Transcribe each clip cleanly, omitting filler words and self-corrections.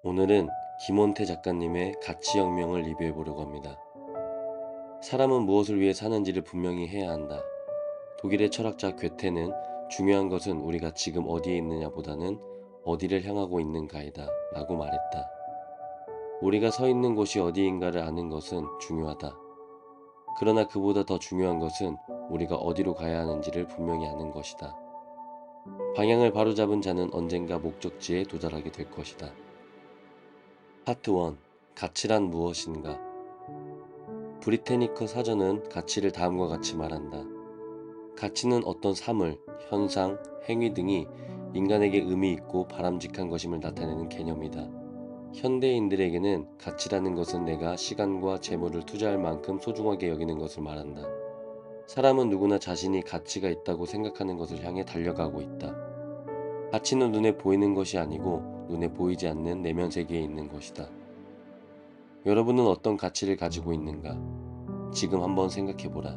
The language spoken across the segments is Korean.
오늘은 김원태 작가님의 가치혁명을 리뷰해 보려고 합니다. 사람은 무엇을 위해 사는지를 분명히 해야 한다. 독일의 철학자 괴테는 중요한 것은 우리가 지금 어디에 있느냐보다는 어디를 향하고 있는가이다 라고 말했다. 우리가 서 있는 곳이 어디인가를 아는 것은 중요하다. 그러나 그보다 더 중요한 것은 우리가 어디로 가야 하는지를 분명히 아는 것이다. 방향을 바로잡은 자는 언젠가 목적지에 도달하게 될 것이다. 파트 1. 가치란 무엇인가? 브리테니커 사전은 가치를 다음과 같이 말한다. 가치는 어떤 사물, 현상, 행위 등이 인간에게 의미 있고 바람직한 것임을 나타내는 개념이다. 현대인들에게는 가치라는 것은 내가 시간과 재물을 투자할 만큼 소중하게 여기는 것을 말한다. 사람은 누구나 자신이 가치가 있다고 생각하는 것을 향해 달려가고 있다. 가치는 눈에 보이는 것이 아니고 눈에 보이지 않는 내면 세계에 있는 것이다. 여러분은 어떤 가치를 가지고 있는가? 지금 한번 생각해보라.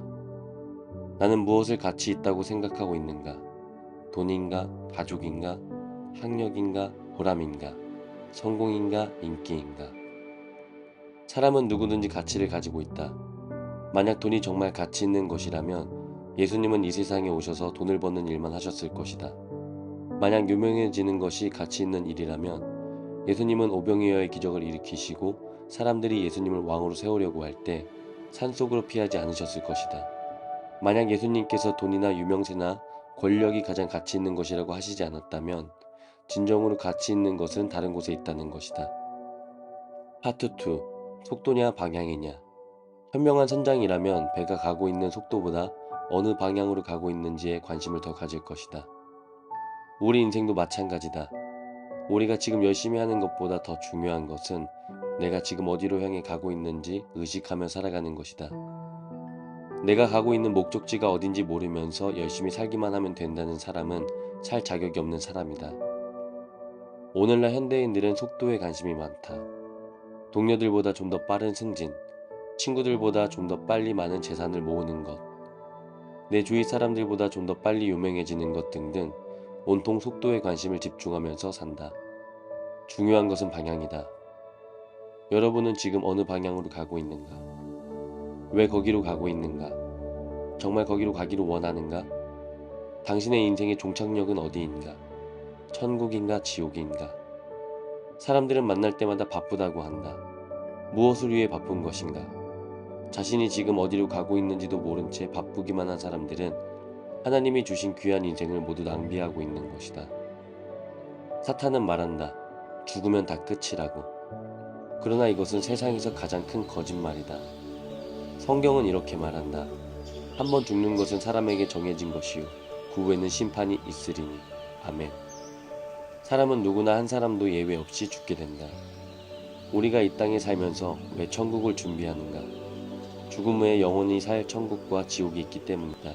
나는 무엇을 가치 있다고 생각하고 있는가? 돈인가? 가족인가? 학력인가? 보람인가? 성공인가? 인기인가? 사람은 누구든지 가치를 가지고 있다. 만약 돈이 정말 가치 있는 것이라면 예수님은 이 세상에 오셔서 돈을 버는 일만 하셨을 것이다. 만약 유명해지는 것이 가치 있는 일이라면 예수님은 오병이어의 기적을 일으키시고 사람들이 예수님을 왕으로 세우려고 할 때 산속으로 피하지 않으셨을 것이다. 만약 예수님께서 돈이나 유명세나 권력이 가장 가치 있는 것이라고 하시지 않았다면 진정으로 가치 있는 것은 다른 곳에 있다는 것이다. 파트 2. 속도냐 방향이냐? 현명한 선장이라면 배가 가고 있는 속도보다 어느 방향으로 가고 있는지에 관심을 더 가질 것이다. 우리 인생도 마찬가지다. 우리가 지금 열심히 하는 것보다 더 중요한 것은 내가 지금 어디로 향해 가고 있는지 의식하며 살아가는 것이다. 내가 가고 있는 목적지가 어딘지 모르면서 열심히 살기만 하면 된다는 사람은 살 자격이 없는 사람이다. 오늘날 현대인들은 속도에 관심이 많다. 동료들보다 좀 더 빠른 승진, 친구들보다 좀 더 빨리 많은 재산을 모으는 것, 내 주위 사람들보다 좀 더 빨리 유명해지는 것 등등 온통 속도에 관심을 집중하면서 산다. 중요한 것은 방향이다. 여러분은 지금 어느 방향으로 가고 있는가? 왜 거기로 가고 있는가? 정말 거기로 가기를 원하는가? 당신의 인생의 종착역은 어디인가? 천국인가 지옥인가? 사람들은 만날 때마다 바쁘다고 한다. 무엇을 위해 바쁜 것인가? 자신이 지금 어디로 가고 있는지도 모른 채 바쁘기만 한 사람들은 하나님이 주신 귀한 인생을 모두 낭비하고 있는 것이다. 사탄은 말한다. 죽으면 다 끝이라고. 그러나 이것은 세상에서 가장 큰 거짓말이다. 성경은 이렇게 말한다. 한 번 죽는 것은 사람에게 정해진 것이요 그 후에는 심판이 있으리니. 아멘. 사람은 누구나 한 사람도 예외 없이 죽게 된다. 우리가 이 땅에 살면서 왜 천국을 준비하는가? 죽음 후에 영원히 살 천국과 지옥이 있기 때문이다.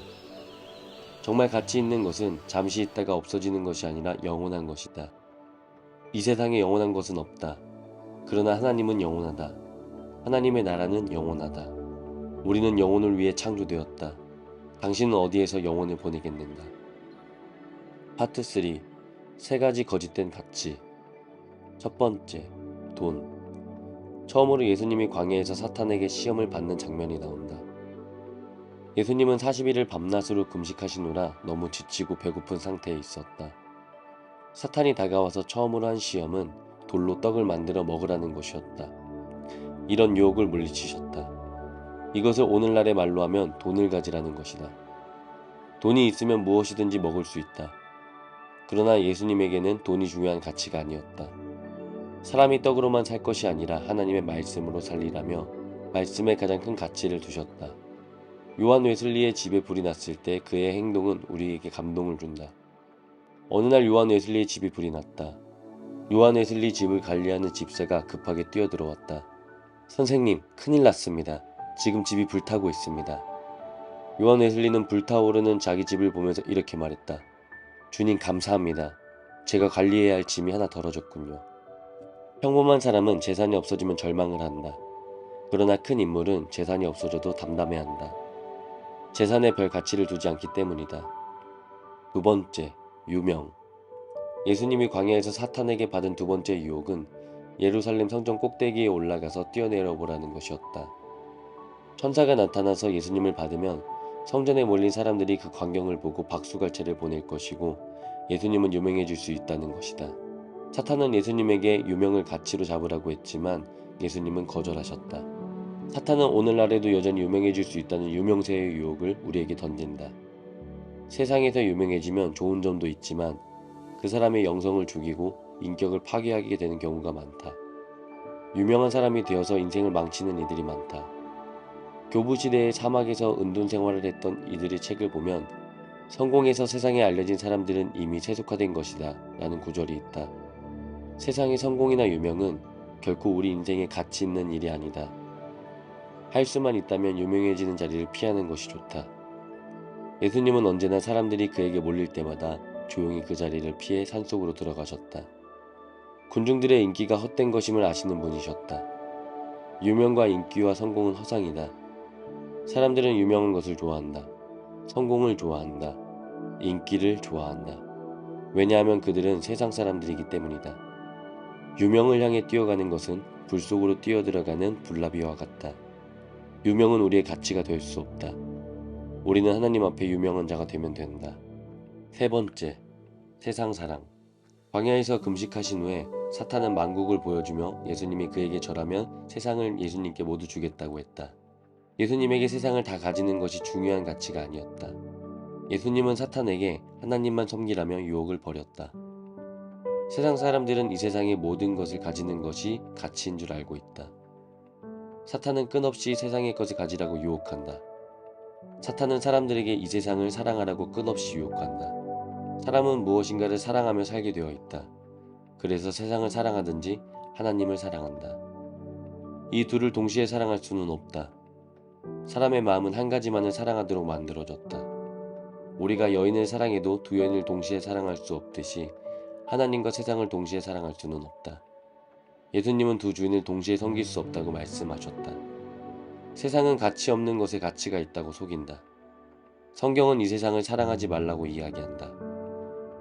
정말 가치 있는 것은 잠시 있다가 없어지는 것이 아니라 영원한 것이다. 이 세상에 영원한 것은 없다. 그러나 하나님은 영원하다. 하나님의 나라는 영원하다. 우리는 영혼을 위해 창조되었다. 당신은 어디에서 영혼을 보내겠는가? 파트 3. 세 가지 거짓된 가치. 첫 번째, 돈. 처음으로 예수님이 광야에서 사탄에게 시험을 받는 장면이 나온다. 예수님은 40일을 밤낮으로 금식하시느라 너무 지치고 배고픈 상태에 있었다. 사탄이 다가와서 처음으로 한 시험은 돌로 떡을 만들어 먹으라는 것이었다. 이런 유혹을 물리치셨다. 이것을 오늘날의 말로 하면 돈을 가지라는 것이다. 돈이 있으면 무엇이든지 먹을 수 있다. 그러나 예수님에게는 돈이 중요한 가치가 아니었다. 사람이 떡으로만 살 것이 아니라 하나님의 말씀으로 살리라며 말씀에 가장 큰 가치를 두셨다. 요한 웨슬리의 집에 불이 났을 때 그의 행동은 우리에게 감동을 준다. 어느 날 요한 웨슬리의 집이 불이 났다. 요한 웨슬리 집을 관리하는 집사가 급하게 뛰어들어왔다. 선생님, 큰일 났습니다. 지금 집이 불타고 있습니다. 요한 웨슬리는 불타오르는 자기 집을 보면서 이렇게 말했다. 주님 감사합니다. 제가 관리해야 할 짐이 하나 덜어졌군요. 평범한 사람은 재산이 없어지면 절망을 한다. 그러나 큰 인물은 재산이 없어져도 담담해한다. 재산에 별 가치를 두지 않기 때문이다. 두 번째, 유명. 예수님이 광야에서 사탄에게 받은 두 번째 유혹은 예루살렘 성전 꼭대기에 올라가서 뛰어내려 보라는 것이었다. 천사가 나타나서 예수님을 받으면 성전에 몰린 사람들이 그 광경을 보고 박수갈채를 보낼 것이고 예수님은 유명해질 수 있다는 것이다. 사탄은 예수님에게 유명을 가치로 잡으라고 했지만 예수님은 거절하셨다. 사탄은 오늘날에도 여전히 유명해질 수 있다는 유명세의 유혹을 우리에게 던진다. 세상에서 유명해지면 좋은 점도 있지만 그 사람의 영성을 죽이고 인격을 파괴하게 되는 경우가 많다. 유명한 사람이 되어서 인생을 망치는 이들이 많다. 교부시대의 사막에서 은둔 생활을 했던 이들의 책을 보면 성공해서 세상에 알려진 사람들은 이미 세속화된 것이다 라는 구절이 있다. 세상의 성공이나 유명은 결코 우리 인생에 가치 있는 일이 아니다. 할 수만 있다면 유명해지는 자리를 피하는 것이 좋다. 예수님은 언제나 사람들이 그에게 몰릴 때마다 조용히 그 자리를 피해 산속으로 들어가셨다. 군중들의 인기가 헛된 것임을 아시는 분이셨다. 유명과 인기와 성공은 허상이다. 사람들은 유명한 것을 좋아한다. 성공을 좋아한다. 인기를 좋아한다. 왜냐하면 그들은 세상 사람들이기 때문이다. 유명을 향해 뛰어가는 것은 불 속으로 뛰어들어가는 불나비와 같다. 유명은 우리의 가치가 될 수 없다. 우리는 하나님 앞에 유명한 자가 되면 된다. 세 번째, 세상 사랑. 광야에서 금식하신 후에 사탄은 만국을 보여주며 예수님이 그에게 절하면 세상을 예수님께 모두 주겠다고 했다. 예수님에게 세상을 다 가지는 것이 중요한 가치가 아니었다. 예수님은 사탄에게 하나님만 섬기라며 유혹을 벌였다. 세상 사람들은 이 세상의 모든 것을 가지는 것이 가치인 줄 알고 있다. 사탄은 끝없이 세상의 것을 가지라고 유혹한다. 사탄은 사람들에게 이 세상을 사랑하라고 끝없이 유혹한다. 사람은 무엇인가를 사랑하며 살게 되어 있다. 그래서 세상을 사랑하든지 하나님을 사랑한다. 이 둘을 동시에 사랑할 수는 없다. 사람의 마음은 한 가지만을 사랑하도록 만들어졌다. 우리가 여인을 사랑해도 두 여인을 동시에 사랑할 수 없듯이 하나님과 세상을 동시에 사랑할 수는 없다. 예수님은 두 주인을 동시에 섬길 수 없다고 말씀하셨다. 세상은 가치 없는 것에 가치가 있다고 속인다. 성경은 이 세상을 사랑하지 말라고 이야기한다.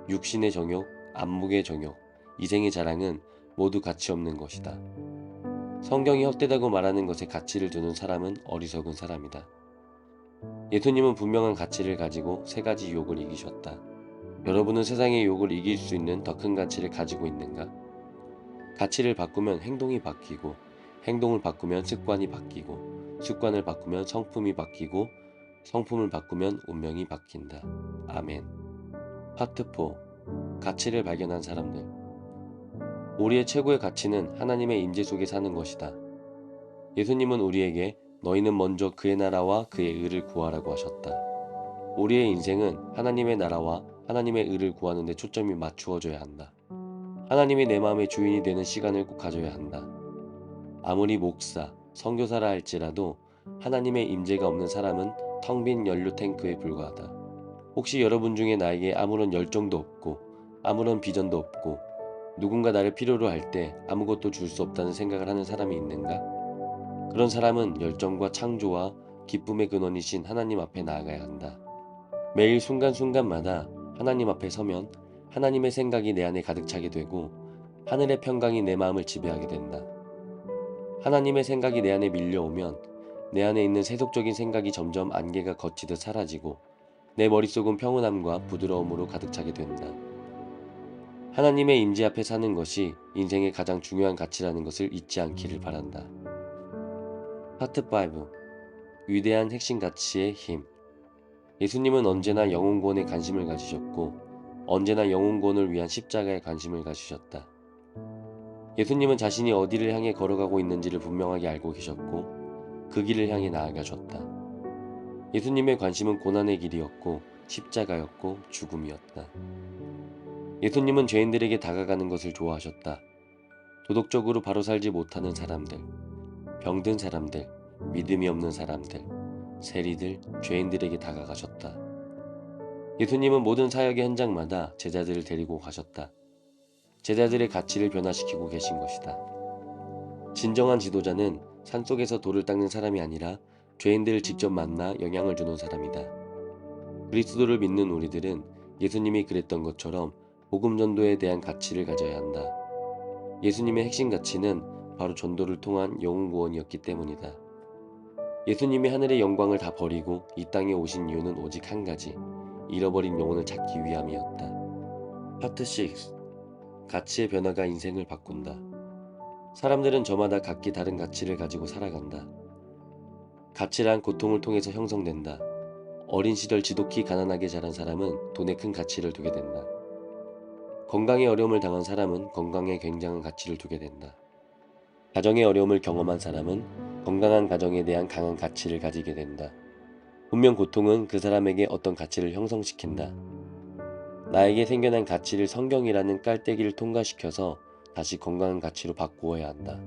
육신의 정욕, 안목의 정욕, 이생의 자랑은 모두 가치 없는 것이다. 성경이 헛되다고 말하는 것에 가치를 두는 사람은 어리석은 사람이다. 예수님은 분명한 가치를 가지고 세 가지 유혹을 이기셨다. 여러분은 세상의 유혹을 이길 수 있는 더 큰 가치를 가지고 있는가? 가치를 바꾸면 행동이 바뀌고, 행동을 바꾸면 습관이 바뀌고, 습관을 바꾸면 성품이 바뀌고, 성품을 바꾸면 운명이 바뀐다. 아멘. 파트 4. 가치를 발견한 사람들. 우리의 최고의 가치는 하나님의 임재 속에 사는 것이다. 예수님은 우리에게 너희는 먼저 그의 나라와 그의 의를 구하라고 하셨다. 우리의 인생은 하나님의 나라와 하나님의 의를 구하는 데 초점이 맞추어져야 한다. 하나님이 내 마음의 주인이 되는 시간을 꼭 가져야 한다. 아무리 목사, 선교사라 할지라도 하나님의 임재가 없는 사람은 텅 빈 연료 탱크에 불과하다. 혹시 여러분 중에 나에게 아무런 열정도 없고 아무런 비전도 없고 누군가 나를 필요로 할 때 아무것도 줄 수 없다는 생각을 하는 사람이 있는가? 그런 사람은 열정과 창조와 기쁨의 근원이신 하나님 앞에 나아가야 한다. 매일 순간순간마다 하나님 앞에 서면 하나님의 생각이 내 안에 가득 차게 되고 하늘의 평강이 내 마음을 지배하게 된다. 하나님의 생각이 내 안에 밀려오면 내 안에 있는 세속적인 생각이 점점 안개가 걷히듯 사라지고 내 머릿속은 평온함과 부드러움으로 가득 차게 된다. 하나님의 임재 앞에 사는 것이 인생의 가장 중요한 가치라는 것을 잊지 않기를 바란다. 파트 5. 위대한 핵심 가치의 힘. 예수님은 언제나 영혼구원에 관심을 가지셨고 언제나 영혼구원을 위한 십자가에 관심을 가지셨다. 예수님은 자신이 어디를 향해 걸어가고 있는지를 분명하게 알고 계셨고 그 길을 향해 나아가셨다. 예수님의 관심은 고난의 길이었고 십자가였고 죽음이었다. 예수님은 죄인들에게 다가가는 것을 좋아하셨다. 도덕적으로 바로 살지 못하는 사람들, 병든 사람들, 믿음이 없는 사람들, 세리들, 죄인들에게 다가가셨다. 예수님은 모든 사역의 현장마다 제자들을 데리고 가셨다. 제자들의 가치를 변화시키고 계신 것이다. 진정한 지도자는 산속에서 돌을 닦는 사람이 아니라 죄인들을 직접 만나 영향을 주는 사람이다. 그리스도를 믿는 우리들은 예수님이 그랬던 것처럼 복음 전도에 대한 가치를 가져야 한다. 예수님의 핵심 가치는 바로 전도를 통한 영혼 구원이었기 때문이다. 예수님이 하늘의 영광을 다 버리고 이 땅에 오신 이유는 오직 한 가지, 잃어버린 영혼을 찾기 위함이었다. 파트 6. 가치의 변화가 인생을 바꾼다. 사람들은 저마다 각기 다른 가치를 가지고 살아간다. 가치란 고통을 통해서 형성된다. 어린 시절 지독히 가난하게 자란 사람은 돈에 큰 가치를 두게 된다. 건강에 어려움을 당한 사람은 건강에 굉장한 가치를 두게 된다. 가정의 어려움을 경험한 사람은 건강한 가정에 대한 강한 가치를 가지게 된다. 분명 고통은 그 사람에게 어떤 가치를 형성시킨다. 나에게 생겨난 가치를 성경이라는 깔때기를 통과시켜서 다시 건강한 가치로 바꾸어야 한다.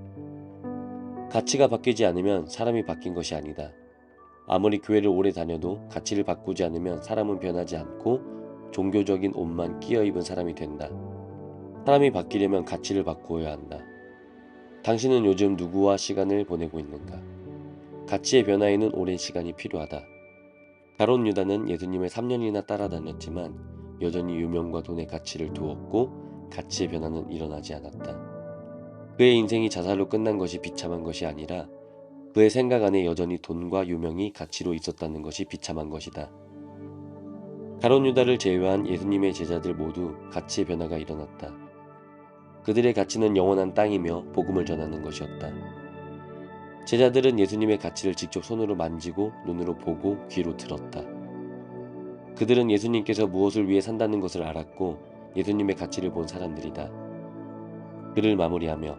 가치가 바뀌지 않으면 사람이 바뀐 것이 아니다. 아무리 교회를 오래 다녀도 가치를 바꾸지 않으면 사람은 변하지 않고 종교적인 옷만 끼어 입은 사람이 된다. 사람이 바뀌려면 가치를 바꾸어야 한다. 당신은 요즘 누구와 시간을 보내고 있는가? 가치의 변화에는 오랜 시간이 필요하다. 가룟 유다는 예수님을 3년이나 따라다녔지만 여전히 유명과 돈의 가치를 두었고 가치의 변화는 일어나지 않았다. 그의 인생이 자살로 끝난 것이 비참한 것이 아니라 그의 생각 안에 여전히 돈과 유명이 가치로 있었다는 것이 비참한 것이다. 가룟 유다를 제외한 예수님의 제자들 모두 가치의 변화가 일어났다. 그들의 가치는 영원한 땅이며 복음을 전하는 것이었다. 제자들은 예수님의 가치를 직접 손으로 만지고 눈으로 보고 귀로 들었다. 그들은 예수님께서 무엇을 위해 산다는 것을 알았고 예수님의 가치를 본 사람들이다. 글을 마무리하며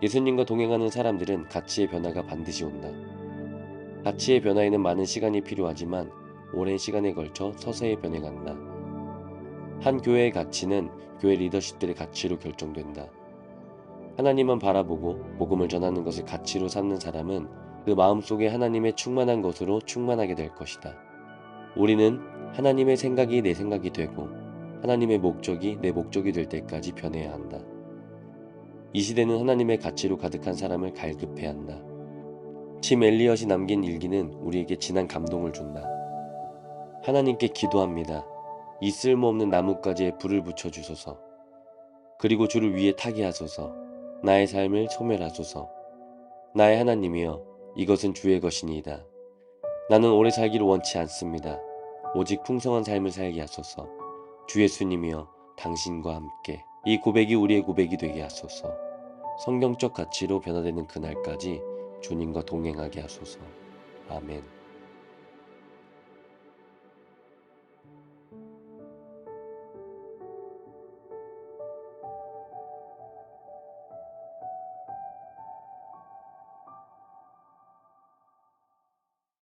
예수님과 동행하는 사람들은 가치의 변화가 반드시 온다. 가치의 변화에는 많은 시간이 필요하지만 오랜 시간에 걸쳐 서서히 변해간다. 한 교회의 가치는 교회 리더십들의 가치로 결정된다. 하나님만 바라보고 복음을 전하는 것을 가치로 삼는 사람은 그 마음속에 하나님의 충만한 것으로 충만하게 될 것이다. 우리는 하나님의 생각이 내 생각이 되고 하나님의 목적이 내 목적이 될 때까지 변해야 한다. 이 시대는 하나님의 가치로 가득한 사람을 갈급해야 한다. 짐 엘리엇이 남긴 일기는 우리에게 진한 감동을 준다. 하나님께 기도합니다. 이 쓸모없는 나뭇가지에 불을 붙여주소서. 그리고 주를 위에 타게 하소서. 나의 삶을 소멸하소서. 나의 하나님이여, 이것은 주의 것이니이다. 나는 오래 살기를 원치 않습니다. 오직 풍성한 삶을 살게 하소서. 주 예수님이여, 당신과 함께 이 고백이 우리의 고백이 되게 하소서. 성경적 가치로 변화되는 그날까지 주님과 동행하게 하소서. 아멘.